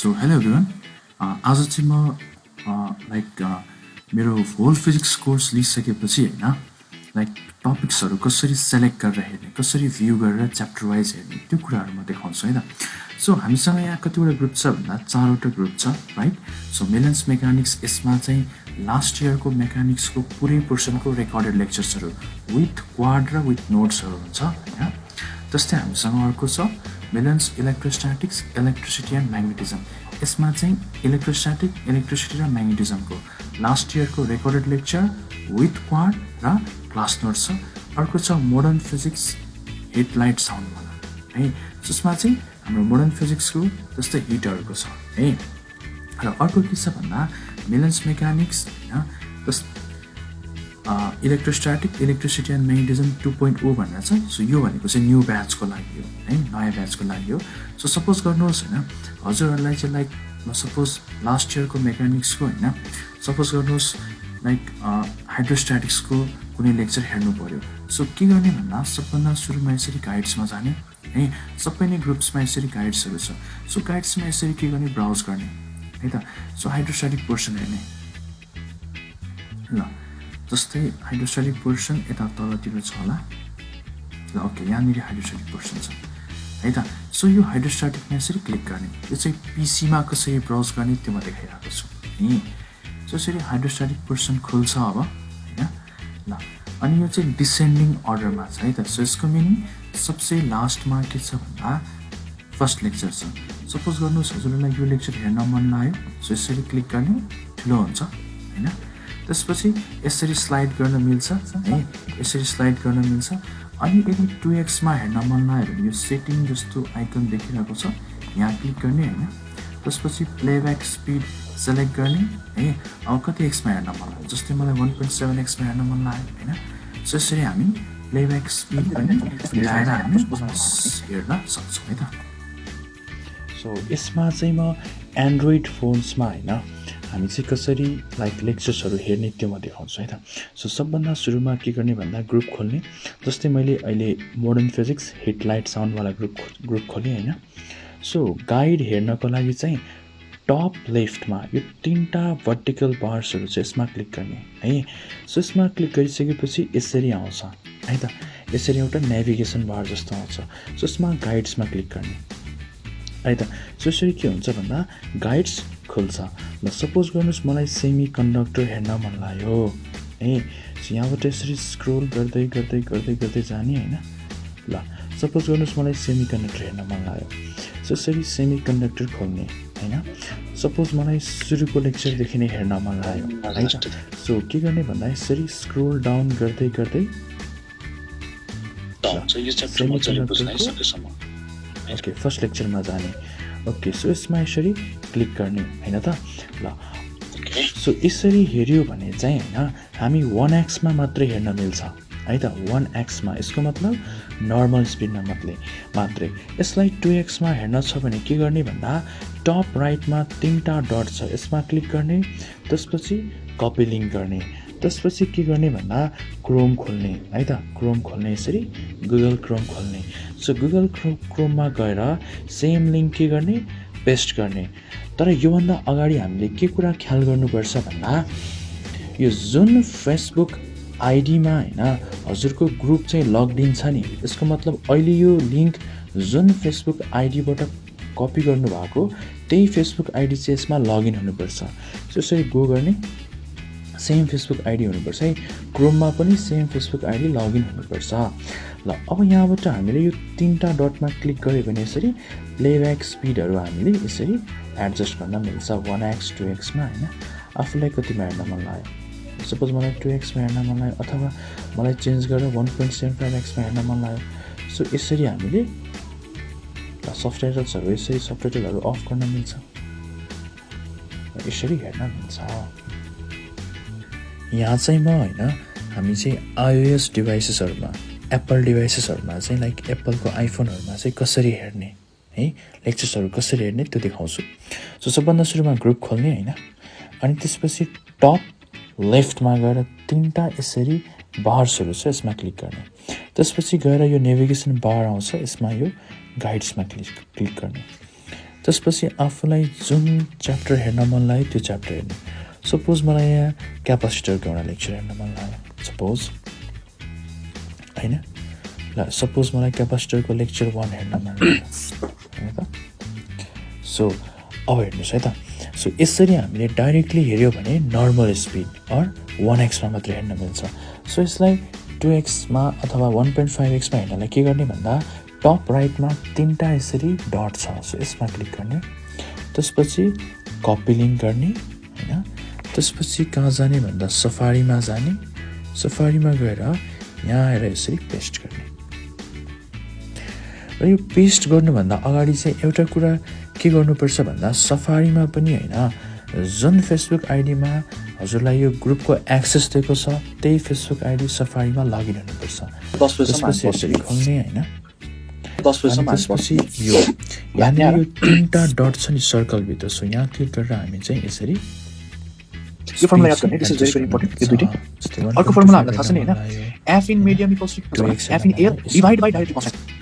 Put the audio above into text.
So hello everyone आज चाहिँ म मेरो होल फिजिक्स कोर्स लिइसकेपछि होइन लाइक टपिक्सहरू कसरी सेलेक्ट गरेर हेर्ने कसरी भ्यू गरेर च्याप्टर वाइज हेर्ने त्यो कुराहरू म देखाउँछु होइन सो हामीसँग यहाँ कतिवटा ग्रुप छ भन्दा 4वटा ग्रुप छ राइट सो मिलन्स मेकानिक्स यसमा चाहिँ लास्ट इयरको मेकानिक्सको पुरै पोर्सनको रेकर्डेड लेक्चर्सहरू विथ क्वाड र विथ नोट्सहरू हुन्छ होइन जस्तै हामीसँग अर्को छ मिलन्स इलेक्ट्रोस्ट्याटिक्स इलेक्ट्रिसिटी एन्ड म्याग्नेटिजम यसमा चाहिँ इलेक्ट्रिसिटी र म्याग्नेटिजमको लास्ट इयरको रेकर्डेड लेक्चर विथ क्वाड र क्लास नोट्स छ अर्को छ मोडर्न फिजिक्स हेडलाइट साउन्डवाला है जसमा चाहिँ हाम्रो मोडर्न फिजिक्सको जस्तै हिटहरूको छ है र अर्को के छ भन्दा मिलन्स मेकानिक्स होइन इलेक्ट्रोस्ट्याटिक इलेक्ट्रिसिटी एन्ड म्याग्नेटिजम 2.0 भनेर छ सो यो भनेको चाहिँ न्यू ब्याचको लागि हो है नयाँ ब्याचको लागि हो सो सपोज गर्नुहोस् होइन हजुरहरूलाई चाहिँ लाइक सपोज लास्ट इयरको मेकानिक्सको होइन सपोज गर्नुहोस् लाइक हाइड्रोस्ट्याटिक्सको कुनै लेक्चर हेर्नु पऱ्यो सो के गर्ने भन्दा सबभन्दा सुरुमा यसरी गाइड्समा जाने है सबै नै ग्रुप्समा यसरी गाइड्सहरू छ सो गाइड्समा यसरी के गर्ने ब्राउज गर्ने है त सो हाइड्रोस्ट्याटिक पोर्सन हेर्ने ल जस्तै हाइड्रोस्ट्याटिक पोर्सन यता तलतिर छ होला ल ओके यहाँनिर हाइड्रोस्ट्याटिक पोर्सन छ है त सो यो हाइड्रोस्ट्याटिकमा यसरी क्लिक गर्ने यो चाहिँ पिसीमा कसरी ब्राउज गर्ने त्यो म देखाइरहेको छु है सो यसरी हाइड्रोस्ट्याटिक पोर्सन खुल्छ अब होइन ल अनि यो चाहिँ डिसेन्डिङ अर्डरमा छ है त सो यसको मिनिङ सबसे लास्टमा के छ भन्दा फर्स्ट लेक्चर छ सपोज गर्नुहोस् हजुरलाई यो लेक्चर हेर्न मन लाग्यो सो यसरी क्लिक गर्ने ठुलो हुन्छ होइन त्यसपछि यसरी स्लाइड गर्न मिल्छ है यसरी स्लाइड गर्न मिल्छ अनि यदि 2x मा हेर्न मन लाग्यो भने यो सेटिङ जस्तो आइकन देखिरहेको छ यहाँ क्लिक गर्ने होइन त्यसपछि प्लेब्याक स्पिड सेलेक्ट गर्ने है अब कति x मा हेर्न मन लाग्यो जस्तै मलाई 1.7x मा हेर्न मन लाग्यो होइन सो यसरी हामी प्लेब्याक स्पिड पनि मिलाएर हामी हेर्न सक्छौँ है त सो यसमा चाहिँ म एन्ड्रोइड फोन्समा होइन हामी चाहिँ कसरी लाइक लेक्चर्सहरू हेर्ने त्यो म देखाउँछु है त सो सबभन्दा सुरुमा के गर्ने भन्दा ग्रुप खोल्ने जस्तै मैले अहिले मोडर्न फिजिक्स हेडलाइट साउन्डवाला ग्रुप खोलेँ होइन सो गाइड हेर्नको लागि चाहिँ टप लेफ्टमा यो 3टा भर्टिकल बार्सहरू छ यसमा क्लिक गर्ने है सो यसमा क्लिक गरिसकेपछि यसरी आउँछ है त यसरी एउटा नेभिगेसन बार जस्तो आउँछ सो यसमा गाइड्समा क्लिक गर्ने है त सो यसरी के हुन्छ भन्दा गाइड्स खुल्छ ल सपोज गर्नुहोस् मलाई सेमी कन्डक्टर हेर्न मन लाग्यो है सो यहाँबाट यसरी स्क्रोल गर्दै गर्दै गर्दै गर्दै जाने होइन ल सपोज गर्नुहोस् मलाई सेमी कन्डक्टर हेर्न मन लाग्यो सो यसरी सेमी कन्डक्टर खोल्ने होइन सपोज मलाई सुरुको लेक्चरदेखि नै हेर्न मन लाग्यो है त सो के गर्ने भन्दा यसरी स्क्रोल डाउन गर्दै गर्दै ओके फर्स्ट लेक्चरमा जाने ओके सो यसमा यसरी क्लिक गर्ने होइन त ल सो यसरी हेऱ्यो भने चाहिँ होइन हामी 1x मा मात्रै हेर्न मिल्छ है त 1x मा यसको मतलब नर्मल स्पिडमा मात्रै यसलाई 2x मा हेर्न छ भने के गर्ने भन्दा टप राइटमा 3टा डट छ यसमा क्लिक गर्ने त्यसपछि कपी लिङ्क गर्ने त्यसपछि के गर्ने भन्दा क्रोम खोल्ने है त क्रोम खोल्ने यसरी गुगल क्रोम खोल्ने सो गुगल क्रोममा गएर सेम लिङ्क के गर्ने पेस्ट गर्ने तर योभन्दा अगाडि हामीले के कुरा ख्याल गर्नुपर्छ भन्दा यो जुन फेसबुक आइडीमा होइन हजुरको ग्रुप चाहिँ लगड इन छ नि यसको मतलब अहिले यो लिङ्क जुन फेसबुक आइडीबाट कपी गर्नुभएको त्यही फेसबुक आइडी चाहिँ यसमा लगइन हुनुपर्छ सो यसरी गो गर्ने सेम फेसबुक आइडी हुनुपर्छ है क्रोममा पनि सेम फेसबुक आइडी लगइन हुनुपर्छ ल अब यहाँबाट हामीले यो 3टा डटमा क्लिक गऱ्यो भने यसरी प्लेब्याक स्पिडहरू हामीले यसरी एडजस्ट गर्न मिल्छ 1x 2x मा होइन आफूलाई कतिमा हेर्न मन लाग्यो सपोज मलाई 2x मा हेर्न मन लाग्यो अथवा मलाई चेन्ज गरेर 1.75x मा हेर्न मन लाग्यो सो यसरी हामीले सबटाइटल्सहरू यसरी सबटाइटलहरू अफ गर्न मिल्छ यसरी हेर्न मिल्छ यहाँ चाहिँ म होइन हामी चाहिँ iOS डिभाइसेसहरूमा एप्पल डिभाइसेसहरूमा चाहिँ लाइक एप्पलको आइफोनहरूमा चाहिँ कसरी हेर्ने है लेक्चर्सहरू कसरी हेर्ने त्यो देखाउँछु सो सबभन्दा सुरुमा ग्रुप खोल्ने होइन अनि त्यसपछि टप लेफ्टमा गएर 3टा यसरी बार्सहरू छ यसमा क्लिक गर्ने त्यसपछि गएर यो नेभिगेसन बार आउँछ यसमा यो गाइड्समा क्लिक गर्ने त्यसपछि आफूलाई जुन च्याप्टर हेर्न मन लाग्यो त्यो च्याप्टर हेर्ने। सपोज मलाई यहाँ क्यापासिटरको एउटा लेक्चर हेर्न मन लाग्यो सपोज होइन, ल सपोज मलाई क्यापासिटरको लेक्चर 1 हेर्न मन लाग्यो होइन त। सो अब हेर्नुहोस् है त, सो यसरी हामीले डाइरेक्टली हेऱ्यो भने नर्मल स्पिड अर 1x मात्रै हेर्न मिल्छ। सो यसलाई 2x अथवा 1.5x हेर्नलाई के गर्ने भन्दा टप राइटमा 3टा यसरी डट छ, सो यसमा क्लिक गर्ने, त्यसपछि कपी लिङ्क गर्ने होइन, त्यसपछि कहाँ जाने भन्दा सफारीमा जाने, सफारीमा गएर यहाँ आएर यसरी पेस्ट गर्ने। र यो पेस्ट गर्नुभन्दा अगाडि चाहिँ एउटा कुरा के गर्नुपर्छ भन्दा सफारीमा पनि होइन जुन फेसबुक आइडीमा हजुरलाई यो ग्रुपको एक्सेस दिएको छ त्यही फेसबुक आइडी सफारीमा लगइन हुनुपर्छ। त्यसपछि यसरी खोल्ने होइन, त्यसपछि यो यहाँनिर यो 3टा डट छ नि सर्कलभित्र, सो यहाँ क्लिक गरेर हामी चाहिँ यसरी यो फर्मुला याद गर्ने, this is very very important. यो दुईटै अर्को फर्मुला हामीलाई थाहा छ नि होइन, F in medium equals to F in air divide by dielectric constant.